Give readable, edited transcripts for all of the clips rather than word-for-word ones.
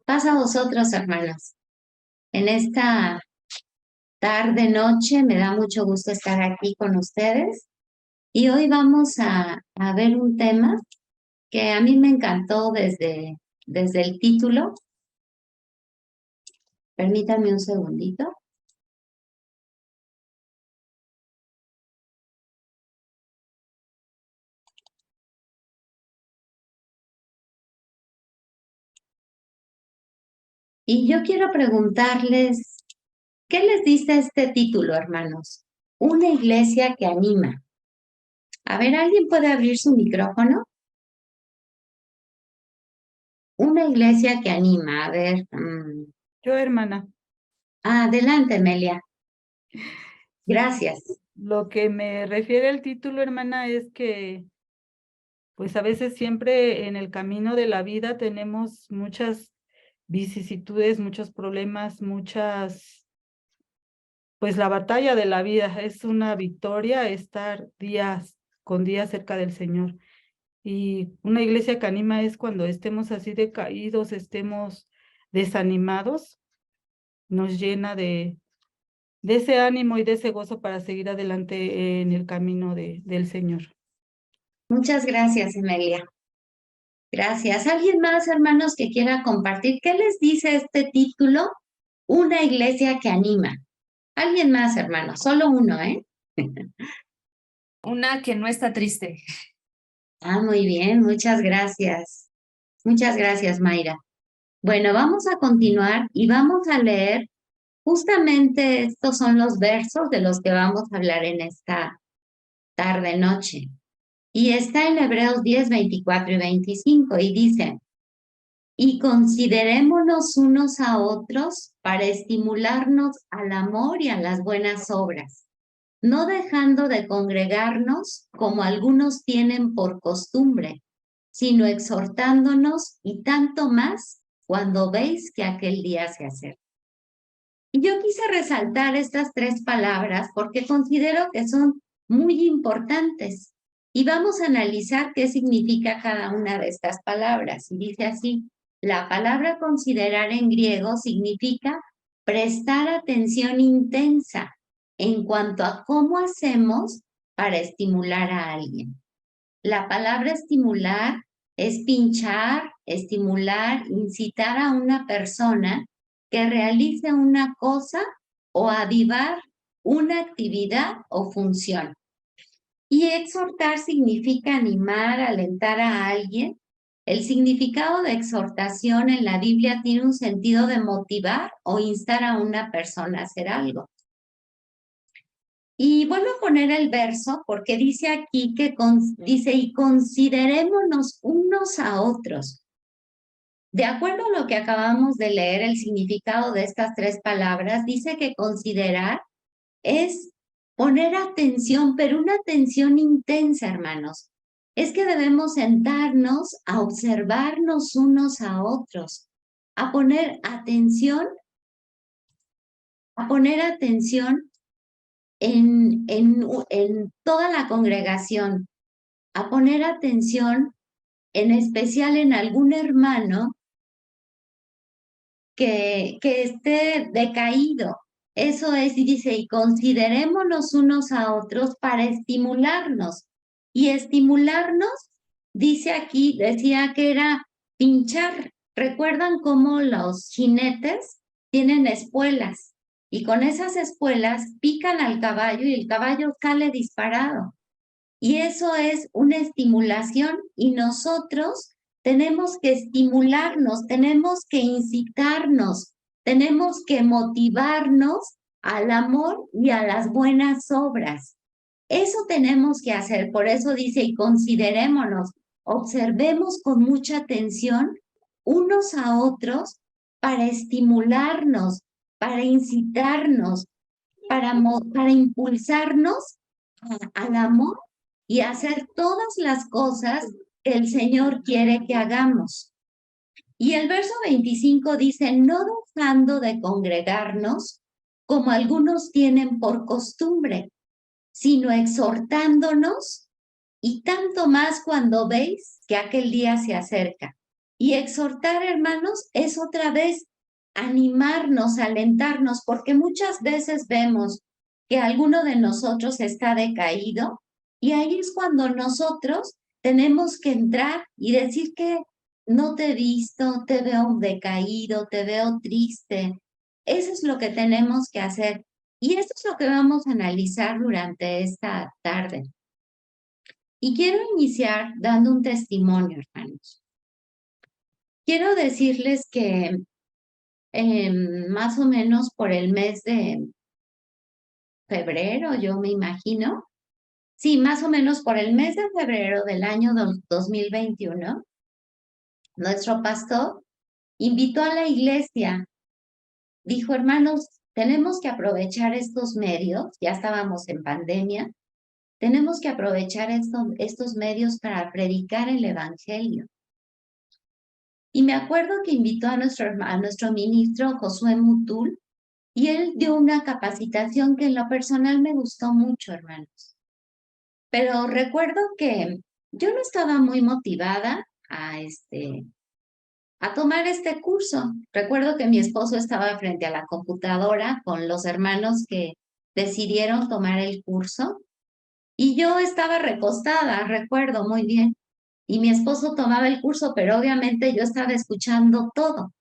Paz a vosotros, hermanos. En esta tarde, noche, me da mucho gusto estar aquí con ustedes. Y hoy vamos a ver un tema que a mí me encantó desde el título. Permítanme un segundito. Y yo quiero preguntarles, ¿qué les dice este título, hermanos? Una iglesia que anima. A ver, ¿alguien puede abrir su micrófono? Una iglesia que anima. A ver. Yo, hermana. Adelante, Melia. Gracias. Lo que me refiere el título, hermana, es que pues a veces siempre en el camino de la vida tenemos muchas vicisitudes, muchos problemas, pues la batalla de la vida es una victoria estar días con días cerca del Señor. Y una iglesia que anima es cuando estemos así decaídos, estemos desanimados, nos llena de ese ánimo y de ese gozo para seguir adelante en el camino del Señor. Muchas gracias, Emelia. Gracias. ¿Alguien más, hermanos, que quiera compartir? ¿Qué les dice este título? Una iglesia que anima. ¿Alguien más, hermanos? Solo uno, ¿eh? Una que no está triste. Muy bien. Muchas gracias. Muchas gracias, Mayra. Bueno, vamos a continuar y vamos a leer justamente estos son los versos de los que vamos a hablar en esta tarde-noche. Y está en Hebreos 10, 24 y 25 y dice: y considerémonos unos a otros para estimularnos al amor y a las buenas obras, no dejando de congregarnos como algunos tienen por costumbre, sino exhortándonos y tanto más cuando veis que aquel día se acerca. Y yo quise resaltar estas tres palabras porque considero que son muy importantes y vamos a analizar qué significa cada una de estas palabras. Y dice así: la palabra considerar en griego significa prestar atención intensa en cuanto a cómo hacemos para estimular a alguien. La palabra estimular es pinchar, estimular, incitar a una persona que realice una cosa o avivar una actividad o función. Y exhortar significa animar, alentar a alguien. El significado de exhortación en la Biblia tiene un sentido de motivar o instar a una persona a hacer algo. Y vuelvo a poner el verso porque dice aquí que dice, y considerémonos unos a otros. De acuerdo a lo que acabamos de leer, el significado de estas tres palabras, dice que considerar es poner atención, pero una atención intensa, hermanos. Es que debemos sentarnos a observarnos unos a otros, a poner atención en toda la congregación, a poner atención en especial en algún hermano que esté decaído. Eso es, y dice, y considerémonos unos a otros para estimularnos. Y estimularnos, dice aquí, decía que era pinchar. ¿Recuerdan cómo los jinetes tienen espuelas? Y con esas espuelas pican al caballo y el caballo sale disparado. Y eso es una estimulación y nosotros tenemos que estimularnos, tenemos que incitarnos, tenemos que motivarnos al amor y a las buenas obras. Eso tenemos que hacer, por eso dice, y considerémonos, observemos con mucha atención unos a otros para estimularnos, para incitarnos, para impulsarnos al amor y hacer todas las cosas que el Señor quiere que hagamos. Y el verso 25 dice, no dejando de congregarnos como algunos tienen por costumbre, sino exhortándonos y tanto más cuando veis que aquel día se acerca. Y exhortar, hermanos, es otra vez animarnos, alentarnos, porque muchas veces vemos que alguno de nosotros está decaído y ahí es cuando nosotros tenemos que entrar y decir que no te he visto, te veo decaído, te veo triste. Eso es lo que tenemos que hacer. Y esto es lo que vamos a analizar durante esta tarde. Y quiero iniciar dando un testimonio, hermanos. Quiero decirles que más o menos por el mes de febrero, yo me imagino, sí, más o menos por el mes de febrero del año 2021, nuestro pastor invitó a la iglesia, dijo, hermanos, tenemos que aprovechar estos medios, ya estábamos en pandemia, tenemos que aprovechar estos medios para predicar el evangelio. Y me acuerdo que invitó a nuestro ministro Josué Mutul y él dio una capacitación que en lo personal me gustó mucho, hermanos. Pero recuerdo que yo no estaba muy motivada a tomar este curso. Recuerdo que mi esposo estaba frente a la computadora con los hermanos que decidieron tomar el curso y yo estaba recostada, recuerdo muy bien. Y mi esposo tomaba el curso, pero obviamente yo estaba escuchando todo.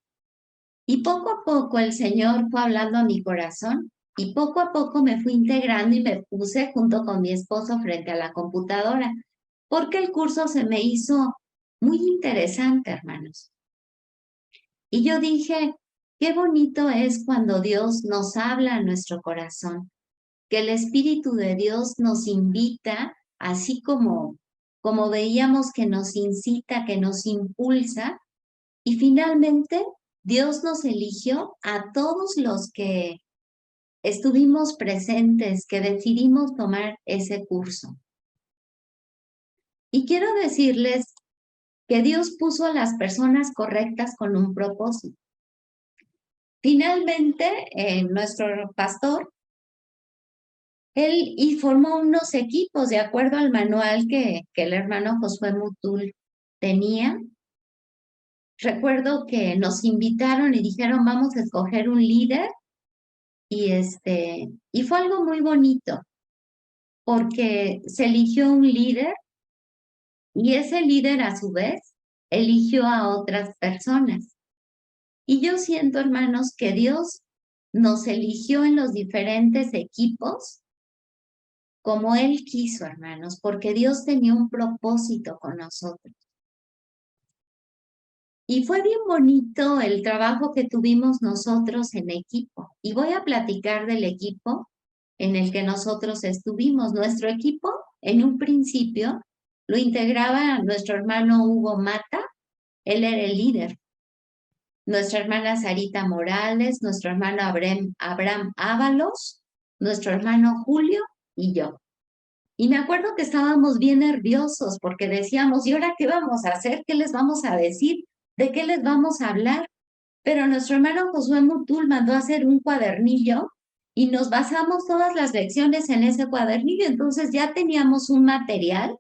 Y poco a poco el Señor fue hablando a mi corazón y poco a poco me fui integrando y me puse junto con mi esposo frente a la computadora, porque el curso se me hizo muy interesante, hermanos. Y yo dije, qué bonito es cuando Dios nos habla a nuestro corazón, que el Espíritu de Dios nos invita, así como veíamos que nos incita, que nos impulsa, y finalmente Dios nos eligió a todos los que estuvimos presentes, que decidimos tomar ese curso. Y quiero decirles que Dios puso a las personas correctas con un propósito. Finalmente, nuestro pastor, él y formó unos equipos de acuerdo al manual que el hermano Josué Mutul tenía. Recuerdo que nos invitaron y dijeron, vamos a escoger un líder. Y fue algo muy bonito, porque se eligió un líder y ese líder a su vez eligió a otras personas. Y yo siento, hermanos, que Dios nos eligió en los diferentes equipos como Él quiso, hermanos, porque Dios tenía un propósito con nosotros. Y fue bien bonito el trabajo que tuvimos nosotros en equipo. Y voy a platicar del equipo en el que nosotros estuvimos. Nuestro equipo, en un principio, lo integraba nuestro hermano Hugo Mata, él era el líder. Nuestra hermana Sarita Morales, nuestro hermano Abraham Ábalos, nuestro hermano Julio y yo. Y me acuerdo que estábamos bien nerviosos porque decíamos, ¿y ahora qué vamos a hacer? ¿Qué les vamos a decir? ¿De qué les vamos a hablar? Pero nuestro hermano Josué Mutul mandó a hacer un cuadernillo y nos basamos todas las lecciones en ese cuadernillo. Entonces ya teníamos un material,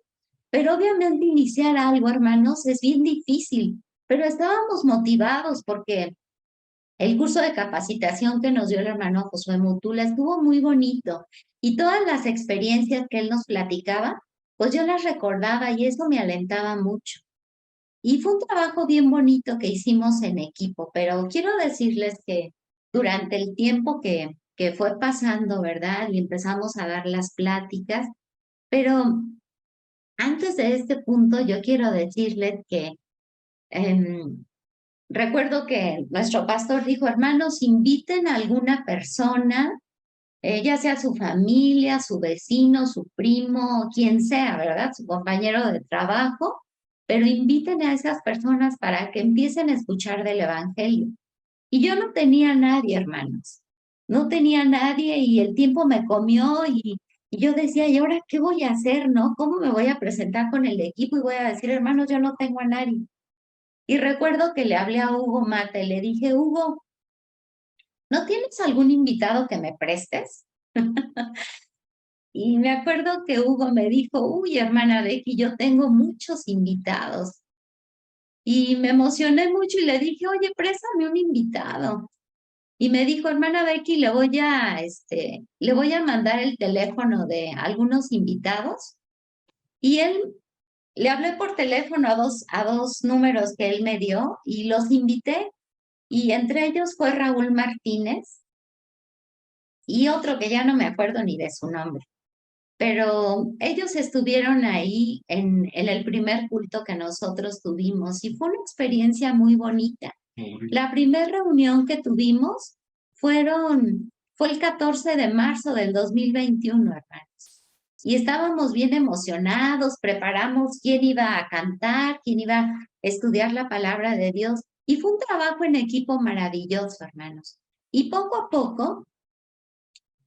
pero obviamente iniciar algo, hermanos, es bien difícil. Pero estábamos motivados porque el curso de capacitación que nos dio el hermano Josué Mutul estuvo muy bonito y todas las experiencias que él nos platicaba, pues yo las recordaba y eso me alentaba mucho. Y fue un trabajo bien bonito que hicimos en equipo, pero quiero decirles que durante el tiempo que fue pasando, ¿verdad? Y empezamos a dar las pláticas, pero antes de este punto yo quiero decirles que recuerdo que nuestro pastor dijo, hermanos, inviten a alguna persona, ya sea su familia, su vecino, su primo, quien sea, ¿verdad? Su compañero de trabajo, pero inviten a esas personas para que empiecen a escuchar del Evangelio. Y yo no tenía a nadie, hermanos. No tenía a nadie y el tiempo me comió y yo decía, ¿y ahora qué voy a hacer, no? ¿Cómo me voy a presentar con el equipo y voy a decir, hermanos, yo no tengo a nadie? Y recuerdo que le hablé a Hugo Mata y le dije, Hugo, ¿no tienes algún invitado que me prestes? Y me acuerdo que Hugo me dijo, uy, hermana Becky, yo tengo muchos invitados. Y me emocioné mucho y le dije, oye, préstame un invitado. Y me dijo, hermana Becky, le voy a mandar el teléfono de algunos invitados. Y le hablé por teléfono a dos números que él me dio y los invité. Y entre ellos fue Raúl Martínez y otro que ya no me acuerdo ni de su nombre. Pero ellos estuvieron ahí en el primer culto que nosotros tuvimos y fue una experiencia muy bonita. La primera reunión que tuvimos fue el 14 de marzo del 2021, hermanos. Y estábamos bien emocionados, preparamos quién iba a cantar, quién iba a estudiar la palabra de Dios. Y fue un trabajo en equipo maravilloso, hermanos. Y poco a poco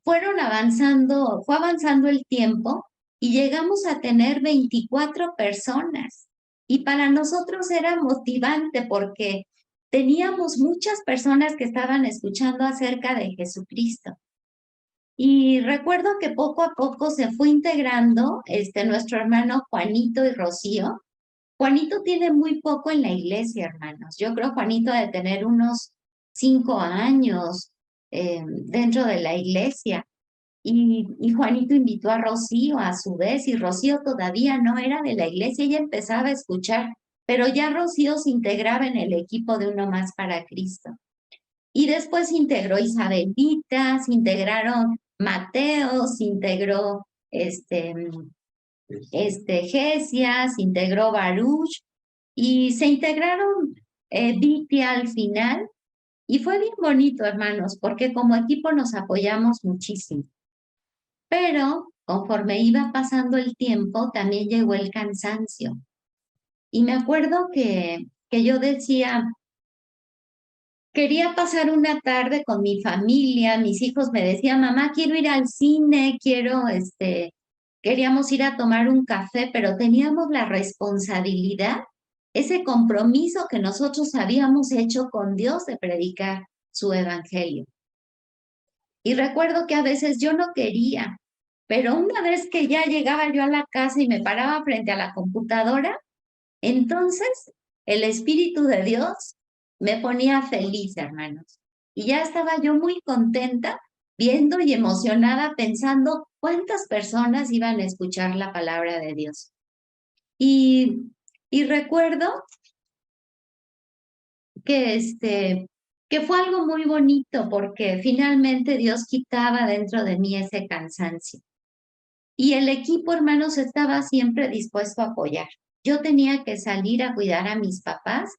fue avanzando el tiempo y llegamos a tener 24 personas. Y para nosotros era motivante porque teníamos muchas personas que estaban escuchando acerca de Jesucristo. Y recuerdo que poco a poco se fue integrando nuestro hermano Juanito y Rocío. Juanito tiene muy poco en la iglesia, hermanos. Yo creo Juanito de tener unos 5 años dentro de la iglesia. Y Juanito invitó a Rocío a su vez, y Rocío todavía no era de la iglesia, ella empezaba a escuchar, pero ya Rocío se integraba en el equipo de Uno Más para Cristo. Y después se integró Isabelita, se integraron Mateo, se integró Gesia, se integró Baruch, y se integraron Viti al final, y fue bien bonito, hermanos, porque como equipo nos apoyamos muchísimo. Pero conforme iba pasando el tiempo, también llegó el cansancio. Y me acuerdo que yo decía, quería pasar una tarde con mi familia, mis hijos me decían, mamá, quiero ir al cine, queríamos ir a tomar un café, pero teníamos la responsabilidad, ese compromiso que nosotros habíamos hecho con Dios de predicar su evangelio. Y recuerdo que a veces yo no quería, pero una vez que ya llegaba yo a la casa y me paraba frente a la computadora, entonces el Espíritu de Dios me ponía feliz, hermanos. Y ya estaba yo muy contenta viendo y emocionada pensando cuántas personas iban a escuchar la palabra de Dios. Y recuerdo que fue algo muy bonito porque finalmente Dios quitaba dentro de mí ese cansancio. Y el equipo, hermanos, estaba siempre dispuesto a apoyar. Yo tenía que salir a cuidar a mis papás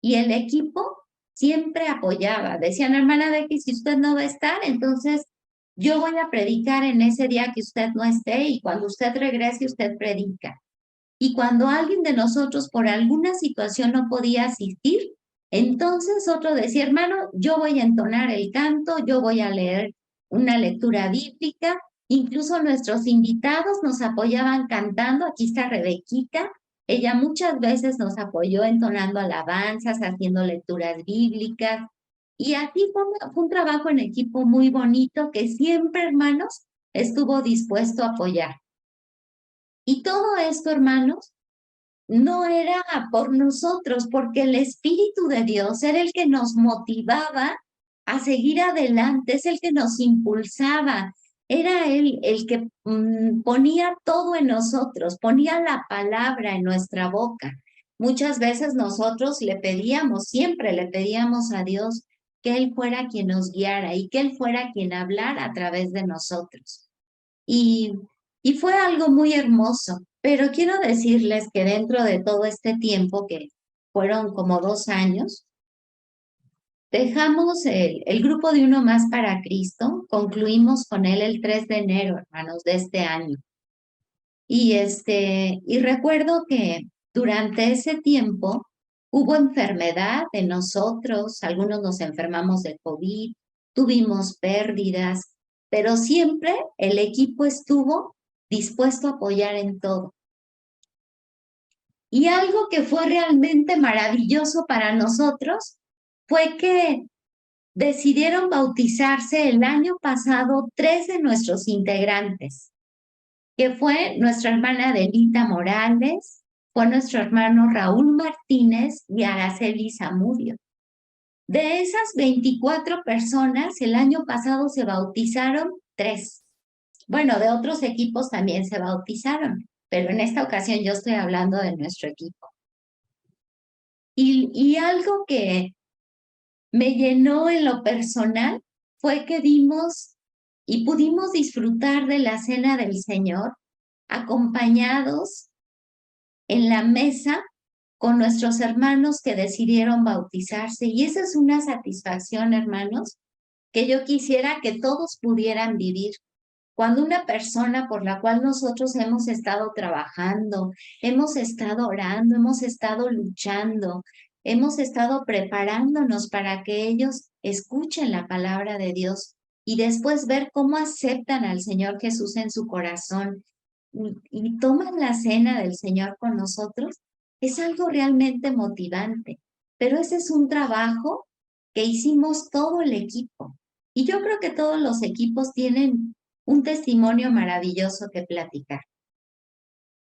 y el equipo siempre apoyaba. Decían, hermana Becky, si usted no va a estar, entonces yo voy a predicar en ese día que usted no esté y cuando usted regrese, usted predica. Y cuando alguien de nosotros por alguna situación no podía asistir, entonces otro decía, hermano, yo voy a entonar el canto, yo voy a leer una lectura bíblica. Incluso nuestros invitados nos apoyaban cantando. Aquí está Rebequita. Ella muchas veces nos apoyó entonando alabanzas, haciendo lecturas bíblicas. Y así fue un trabajo en equipo muy bonito que siempre, hermanos, estuvo dispuesto a apoyar. Y todo esto, hermanos, no era por nosotros, porque el Espíritu de Dios era el que nos motivaba a seguir adelante, es el que nos impulsaba, era él el que ponía todo en nosotros, ponía la palabra en nuestra boca. Muchas veces nosotros siempre le pedíamos a Dios que Él fuera quien nos guiara y que Él fuera quien hablara a través de nosotros. Y fue algo muy hermoso, pero quiero decirles que dentro de todo este tiempo, que fueron como 2 años, dejamos el grupo de Uno Más para Cristo, concluimos con él el 3 de enero, hermanos, de este año. Y recuerdo que durante ese tiempo hubo enfermedad en nosotros, algunos nos enfermamos de COVID, tuvimos pérdidas, pero siempre el equipo estuvo dispuesto a apoyar en todo. Y algo que fue realmente maravilloso para nosotros fue que decidieron bautizarse el año pasado 3 de nuestros integrantes, que fue nuestra hermana Adelita Morales, fue nuestro hermano Raúl Martínez y Araceli Zamudio. De esas 24 personas, el año pasado se bautizaron 3. Bueno, de otros equipos también se bautizaron, pero en esta ocasión yo estoy hablando de nuestro equipo. Y algo que me llenó en lo personal fue que dimos y pudimos disfrutar de la cena del Señor acompañados en la mesa con nuestros hermanos que decidieron bautizarse. Y esa es una satisfacción, hermanos, que yo quisiera que todos pudieran vivir. Cuando una persona por la cual nosotros hemos estado trabajando, hemos estado orando, hemos estado luchando, hemos estado preparándonos para que ellos escuchen la palabra de Dios y después ver cómo aceptan al Señor Jesús en su corazón y toman la cena del Señor con nosotros, es algo realmente motivante. Pero ese es un trabajo que hicimos todo el equipo. Y yo creo que todos los equipos tienen un testimonio maravilloso que platicar.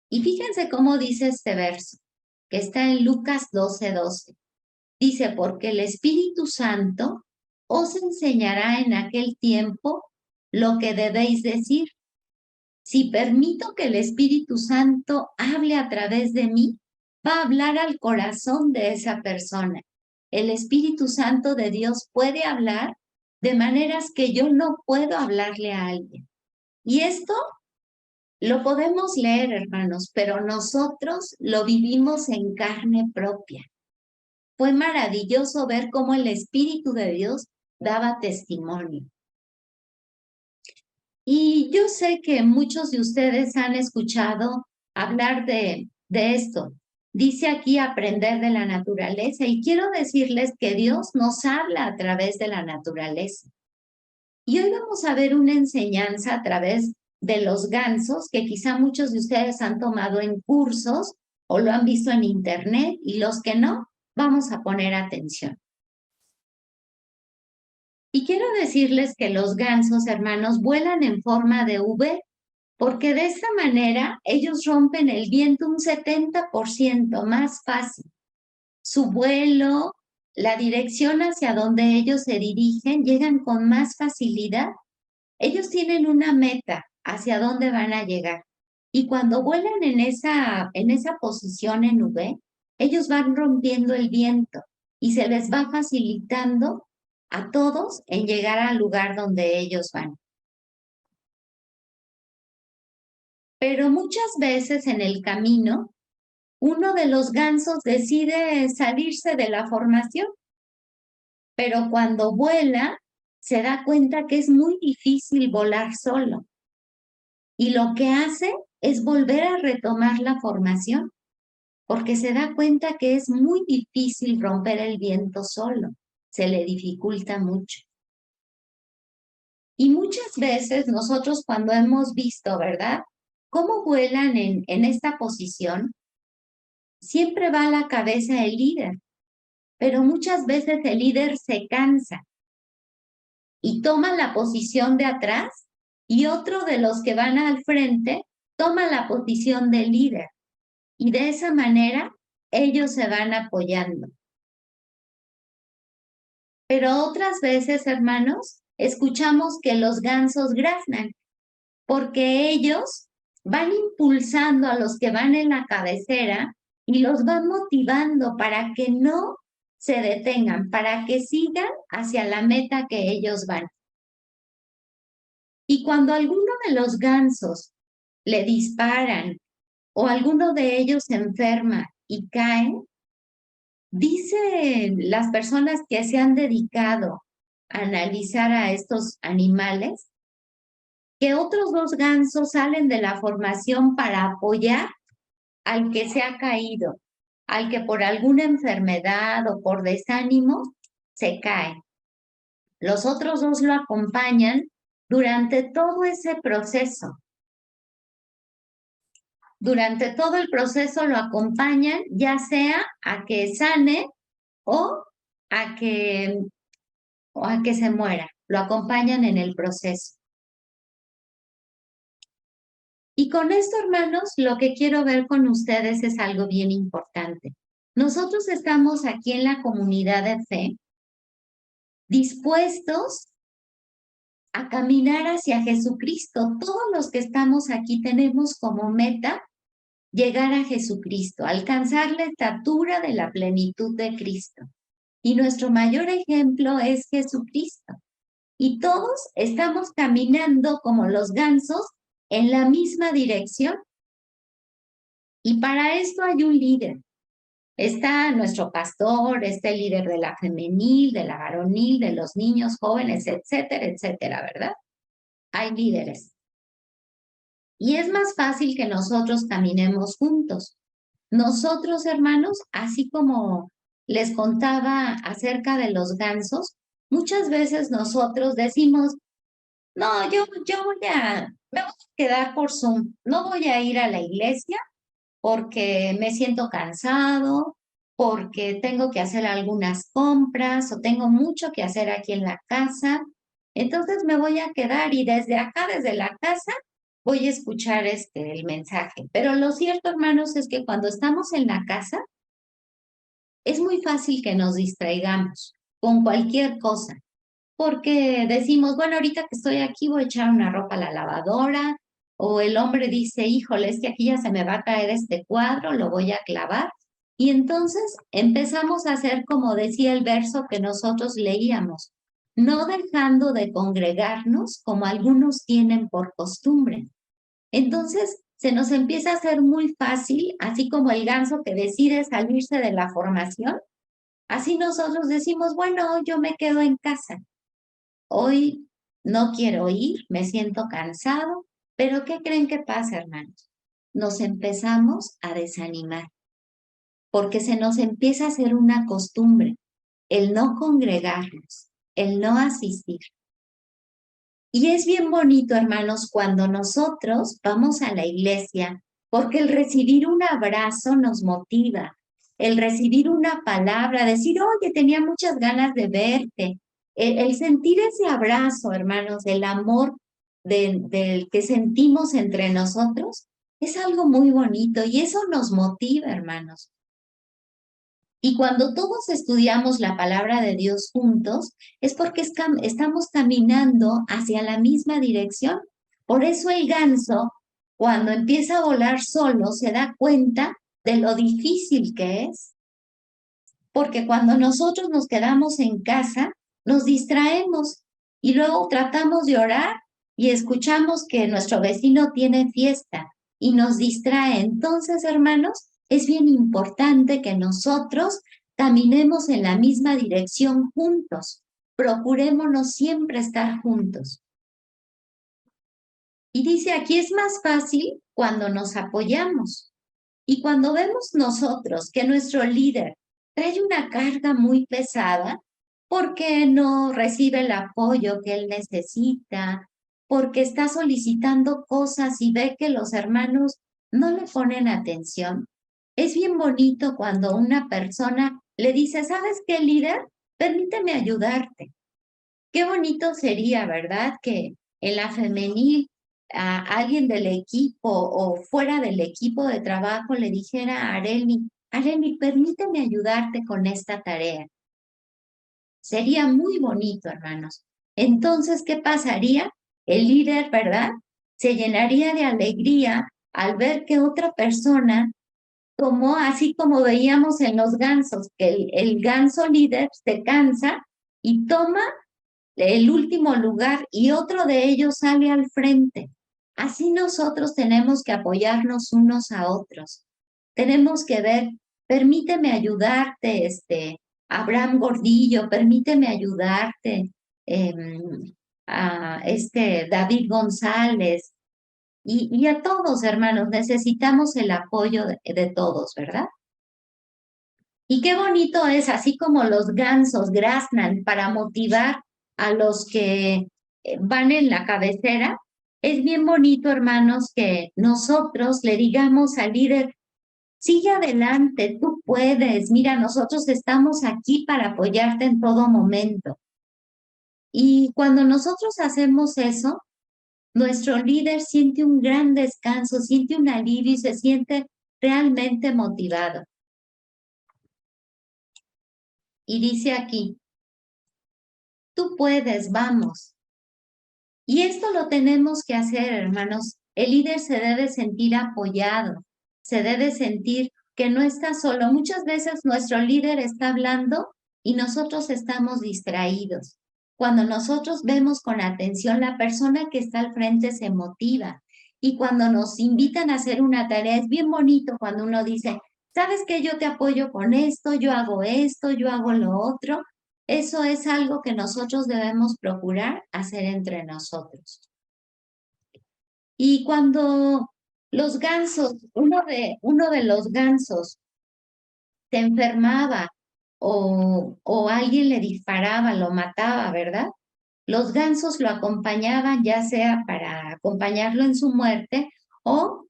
Y fíjense cómo dice este verso, que está en Lucas 12:12. Dice, porque el Espíritu Santo os enseñará en aquel tiempo lo que debéis decir. Si permito que el Espíritu Santo hable a través de mí, va a hablar al corazón de esa persona. El Espíritu Santo de Dios puede hablar de maneras que yo no puedo hablarle a alguien. Y esto lo podemos leer, hermanos, pero nosotros lo vivimos en carne propia. Fue maravilloso ver cómo el Espíritu de Dios daba testimonio. Y yo sé que muchos de ustedes han escuchado hablar de esto. Dice aquí aprender de la naturaleza y quiero decirles que Dios nos habla a través de la naturaleza. Y hoy vamos a ver una enseñanza a través de los gansos que quizá muchos de ustedes han tomado en cursos o lo han visto en internet y los que no, vamos a poner atención. Y quiero decirles que los gansos, hermanos, vuelan en forma de V, porque de esta manera ellos rompen el viento un 70% más fácil. Su vuelo, la dirección hacia donde ellos se dirigen, llegan con más facilidad. Ellos tienen una meta hacia dónde van a llegar. Y cuando vuelan en esa posición en V, ellos van rompiendo el viento y se les va facilitando a todos en llegar al lugar donde ellos van. Pero muchas veces en el camino, uno de los gansos decide salirse de la formación, pero cuando vuela, se da cuenta que es muy difícil volar solo. Y lo que hace es volver a retomar la formación, porque se da cuenta que es muy difícil romper el viento solo, se le dificulta mucho. Y muchas veces nosotros cuando hemos visto, ¿verdad?, cómo vuelan en esta posición, siempre va a la cabeza el líder, pero muchas veces el líder se cansa y toma la posición de atrás y otro de los que van al frente toma la posición del líder. Y de esa manera ellos se van apoyando. Pero otras veces, hermanos, escuchamos que los gansos graznan, porque ellos van impulsando a los que van en la cabecera y los van motivando para que no se detengan, para que sigan hacia la meta que ellos van. Y cuando alguno de los gansos le disparan o alguno de ellos se enferma y caen, dicen las personas que se han dedicado a analizar a estos animales que otros 2 gansos salen de la formación para apoyar al que se ha caído, al que por alguna enfermedad o por desánimo se cae. Los otros 2 lo acompañan durante todo ese proceso. Durante todo el proceso lo acompañan, ya sea a que sane o a que se muera. Lo acompañan en el proceso. Y con esto, hermanos, lo que quiero ver con ustedes es algo bien importante. Nosotros estamos aquí en la comunidad de fe dispuestos a caminar hacia Jesucristo. Todos los que estamos aquí tenemos como meta llegar a Jesucristo, alcanzar la estatura de la plenitud de Cristo. Y nuestro mayor ejemplo es Jesucristo. Y todos estamos caminando como los gansos en la misma dirección. Y para esto hay un líder. Está nuestro pastor, está el líder de la femenil, de la varonil, de los niños jóvenes, etcétera, etcétera, ¿verdad? Hay líderes. Y es más fácil que nosotros caminemos juntos. Nosotros, hermanos, así como les contaba acerca de los gansos, muchas veces nosotros decimos, no, yo me voy a quedar por Zoom, no voy a ir a la iglesia porque me siento cansado, porque tengo que hacer algunas compras o tengo mucho que hacer aquí en la casa. Entonces me voy a quedar y desde acá, desde la casa, voy a escuchar el mensaje. Pero lo cierto, hermanos, es que cuando estamos en la casa, es muy fácil que nos distraigamos con cualquier cosa, porque decimos, bueno, ahorita que estoy aquí voy a echar una ropa a la lavadora, o el hombre dice, híjole, es que aquí ya se me va a caer este cuadro, lo voy a clavar. Y entonces empezamos a hacer como decía el verso que nosotros leíamos, no dejando de congregarnos como algunos tienen por costumbre. Entonces se nos empieza a hacer muy fácil, así como el ganso que decide salirse de la formación, así nosotros decimos, bueno, yo me quedo en casa. Hoy no quiero ir, me siento cansado, pero ¿qué creen que pasa, hermanos? Nos empezamos a desanimar porque se nos empieza a hacer una costumbre, el no congregarnos, el no asistir. Y es bien bonito, hermanos, cuando nosotros vamos a la iglesia, porque el recibir un abrazo nos motiva, el recibir una palabra, decir, oye, tenía muchas ganas de verte, el sentir ese abrazo, hermanos, el amor del que sentimos entre nosotros, es algo muy bonito y eso nos motiva, hermanos. Y cuando todos estudiamos la palabra de Dios juntos, es porque estamos caminando hacia la misma dirección. Por eso el ganso, cuando empieza a volar solo, se da cuenta de lo difícil que es. Porque cuando nosotros nos quedamos en casa, nos distraemos y luego tratamos de orar y escuchamos que nuestro vecino tiene fiesta y nos distrae. Entonces, hermanos, es bien importante que nosotros caminemos en la misma dirección juntos. Procurémonos siempre estar juntos. Y dice, aquí es más fácil cuando nos apoyamos. Y cuando vemos nosotros que nuestro líder trae una carga muy pesada porque no recibe el apoyo que él necesita, porque está solicitando cosas y ve que los hermanos no le ponen atención. Es bien bonito cuando una persona le dice, ¿sabes qué, líder? Permíteme ayudarte. Qué bonito sería, ¿verdad? Que en la femenil a alguien del equipo o fuera del equipo de trabajo le dijera a Areli, permíteme ayudarte con esta tarea. Sería muy bonito, hermanos. Entonces, ¿qué pasaría? El líder, ¿verdad? Se llenaría de alegría al ver que otra persona tomó, así como veíamos en los gansos, que el ganso líder se cansa y toma el último lugar y otro de ellos sale al frente. Así nosotros tenemos que apoyarnos unos a otros. Tenemos que ver, permíteme ayudarte, Abraham Gordillo, permíteme ayudarte, a David González, y a todos, hermanos, necesitamos el apoyo de todos, ¿verdad? Y qué bonito es, así como los gansos graznan para motivar a los que van en la cabecera, es bien bonito, hermanos, que nosotros le digamos al líder, sigue adelante, tú puedes, mira, nosotros estamos aquí para apoyarte en todo momento. Y cuando nosotros hacemos eso, nuestro líder siente un gran descanso, siente un alivio y se siente realmente motivado. Y dice aquí, tú puedes, vamos. Y esto lo tenemos que hacer, hermanos. El líder se debe sentir apoyado, se debe sentir que no está solo. Muchas veces nuestro líder está hablando y nosotros estamos distraídos. Cuando nosotros vemos con atención, la persona que está al frente se motiva. Y cuando nos invitan a hacer una tarea, es bien bonito cuando uno dice, ¿sabes qué? Yo te apoyo con esto, yo hago lo otro. Eso es algo que nosotros debemos procurar hacer entre nosotros. Y cuando los gansos, uno de los gansos se enfermaba o alguien le disparaba, lo mataba, ¿verdad? Los gansos lo acompañaban ya sea para acompañarlo en su muerte o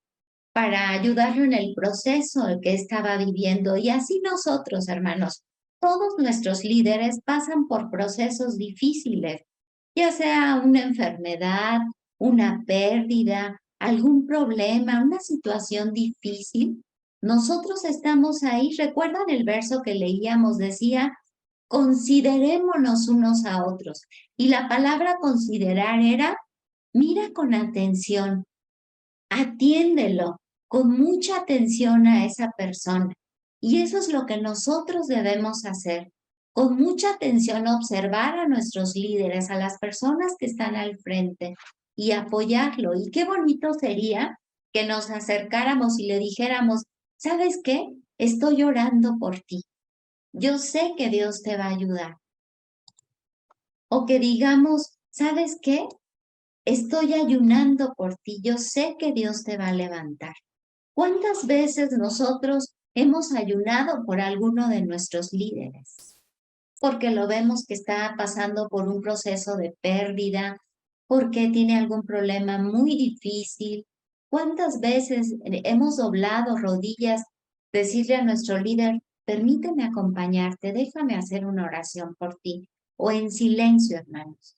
para ayudarlo en el proceso que estaba viviendo. Y así nosotros, hermanos, todos nuestros líderes pasan por procesos difíciles, ya sea una enfermedad, una pérdida, algún problema, una situación difícil. Nosotros estamos ahí. ¿Recuerdan el verso que leíamos? Decía, considerémonos unos a otros. Y la palabra considerar era, mira con atención, atiéndelo con mucha atención a esa persona. Y eso es lo que nosotros debemos hacer. Con mucha atención observar a nuestros líderes, a las personas que están al frente y apoyarlo. Y qué bonito sería que nos acercáramos y le dijéramos, ¿sabes qué? Estoy orando por ti. Yo sé que Dios te va a ayudar. O que digamos, ¿sabes qué? Estoy ayunando por ti. Yo sé que Dios te va a levantar. ¿Cuántas veces nosotros hemos ayunado por alguno de nuestros líderes? Porque lo vemos que está pasando por un proceso de pérdida, porque tiene algún problema muy difícil. ¿Cuántas veces hemos doblado rodillas, decirle a nuestro líder, permíteme acompañarte, déjame hacer una oración por ti, o en silencio, hermanos?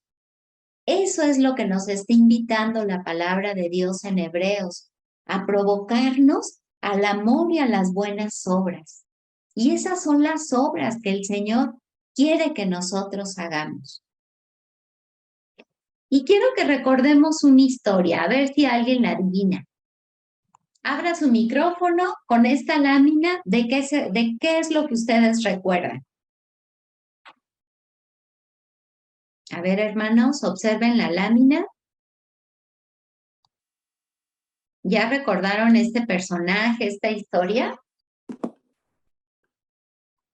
Eso es lo que nos está invitando la palabra de Dios en Hebreos, a provocarnos al amor y a las buenas obras. Y esas son las obras que el Señor quiere que nosotros hagamos. Y quiero que recordemos una historia, a ver si alguien la adivina. Abra su micrófono con esta lámina de qué es lo que ustedes recuerdan. A ver, hermanos, observen la lámina. ¿Ya recordaron este personaje, esta historia?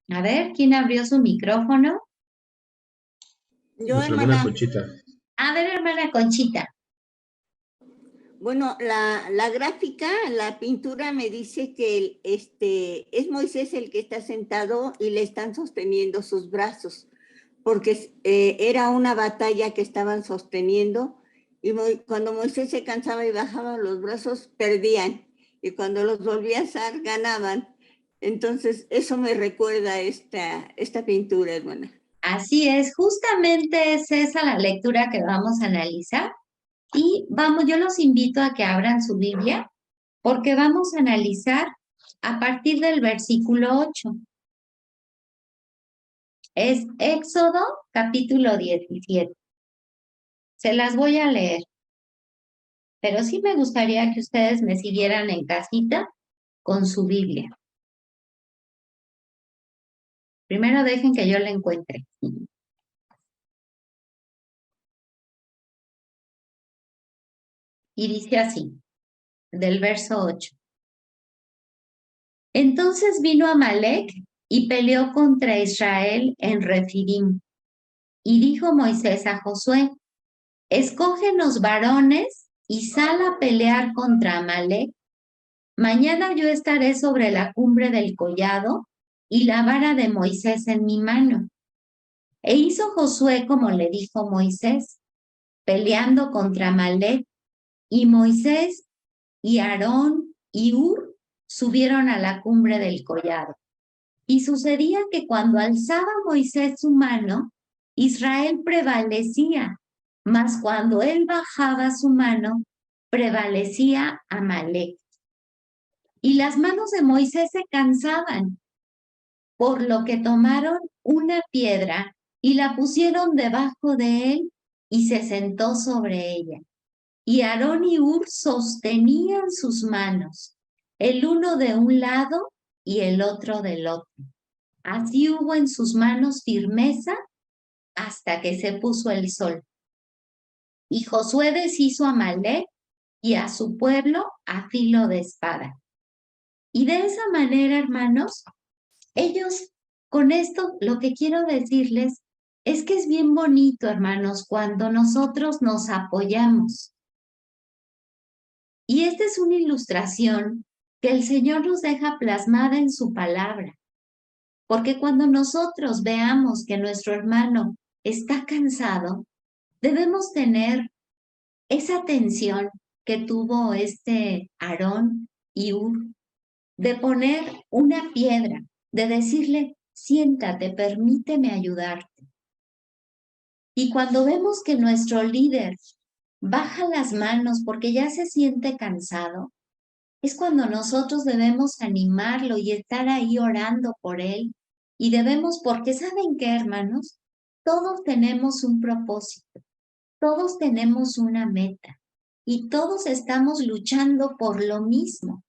A ver, ¿quién abrió su micrófono? Yo, Nuestra hermana Conchita. A ver, hermana Conchita. Bueno, la gráfica, la pintura me dice que es Moisés el que está sentado y le están sosteniendo sus brazos, porque era una batalla que estaban sosteniendo y cuando Moisés se cansaba y bajaba los brazos, perdían, y cuando los volvía a alzar, ganaban. Entonces, eso me recuerda esta pintura, hermana. Así es, justamente es esa la lectura que vamos a analizar. Y vamos, yo los invito a que abran su Biblia, porque vamos a analizar a partir del versículo 8. Es Éxodo capítulo 17. Se las voy a leer, pero sí me gustaría que ustedes me siguieran en casita con su Biblia. Primero dejen que yo la encuentre. Y dice así, del verso 8. Entonces vino Amalec y peleó contra Israel en Refidim. Y dijo Moisés a Josué, escógenos varones y sal a pelear contra Amalec. Mañana yo estaré sobre la cumbre del collado y la vara de Moisés en mi mano. E hizo Josué como le dijo Moisés, peleando contra Amalec, y Moisés y Aarón y Hur subieron a la cumbre del collado. Y sucedía que cuando alzaba Moisés su mano, Israel prevalecía, Mas cuando él bajaba su mano, prevalecía Amalec. Y las manos de Moisés se cansaban, por lo que tomaron una piedra y la pusieron debajo de él y se sentó sobre ella. Y Aarón y Hur sostenían sus manos, el uno de un lado y el otro del otro. Así hubo en sus manos firmeza hasta que se puso el sol. Y Josué deshizo a Amalec y a su pueblo a filo de espada. Y de esa manera, hermanos, ellos, con esto, lo que quiero decirles es que es bien bonito, hermanos, cuando nosotros nos apoyamos. Y esta es una ilustración que el Señor nos deja plasmada en su palabra. Porque cuando nosotros veamos que nuestro hermano está cansado, debemos tener esa atención que tuvo Aarón y Hur, de poner una piedra, de decirle, siéntate, permíteme ayudarte. Y cuando vemos que nuestro líder baja las manos porque ya se siente cansado, es cuando nosotros debemos animarlo y estar ahí orando por él. Y debemos, porque ¿saben qué, hermanos? Todos tenemos un propósito, todos tenemos una meta y todos estamos luchando por lo mismo.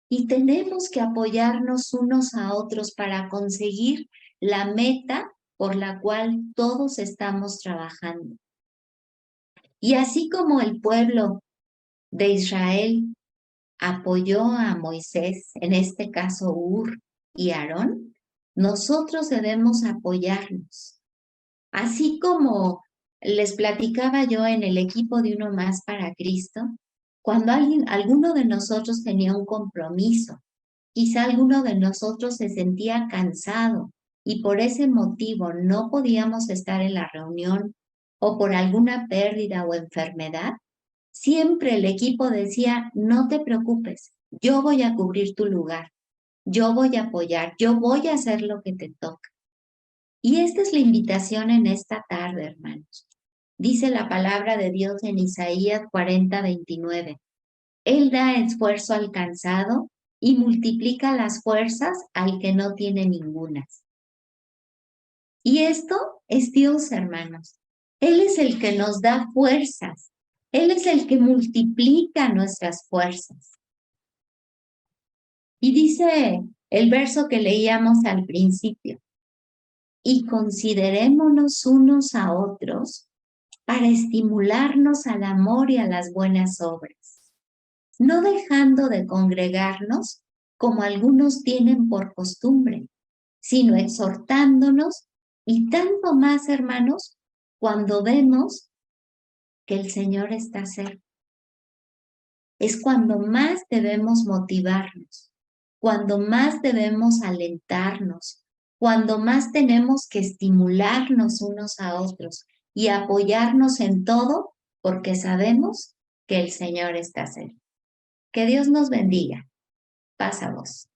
Y tenemos que apoyarnos unos a otros para conseguir la meta por la cual todos estamos trabajando. Y así como el pueblo de Israel apoyó a Moisés, en este caso Hur y Aarón, nosotros debemos apoyarnos. Así como les platicaba yo en el equipo de Uno Más para Cristo, cuando alguno de nosotros tenía un compromiso, quizá alguno de nosotros se sentía cansado y por ese motivo no podíamos estar en la reunión o por alguna pérdida o enfermedad, siempre el equipo decía, no te preocupes, yo voy a cubrir tu lugar, yo voy a apoyar, yo voy a hacer lo que te toca. Y esta es la invitación en esta tarde, hermanos. Dice la palabra de Dios en Isaías 40:29. Él da esfuerzo al cansado y multiplica las fuerzas al que no tiene ningunas. Y esto es Dios, hermanos. Él es el que nos da fuerzas. Él es el que multiplica nuestras fuerzas. Y dice el verso que leíamos al principio, y considerémonos unos a otros para estimularnos al amor y a las buenas obras, no dejando de congregarnos como algunos tienen por costumbre, sino exhortándonos y tanto más, hermanos, cuando vemos que el Señor está cerca. Es cuando más debemos motivarnos, cuando más debemos alentarnos, cuando más tenemos que estimularnos unos a otros y apoyarnos en todo, porque sabemos que el Señor está cerca. Que Dios nos bendiga. Paz a vos.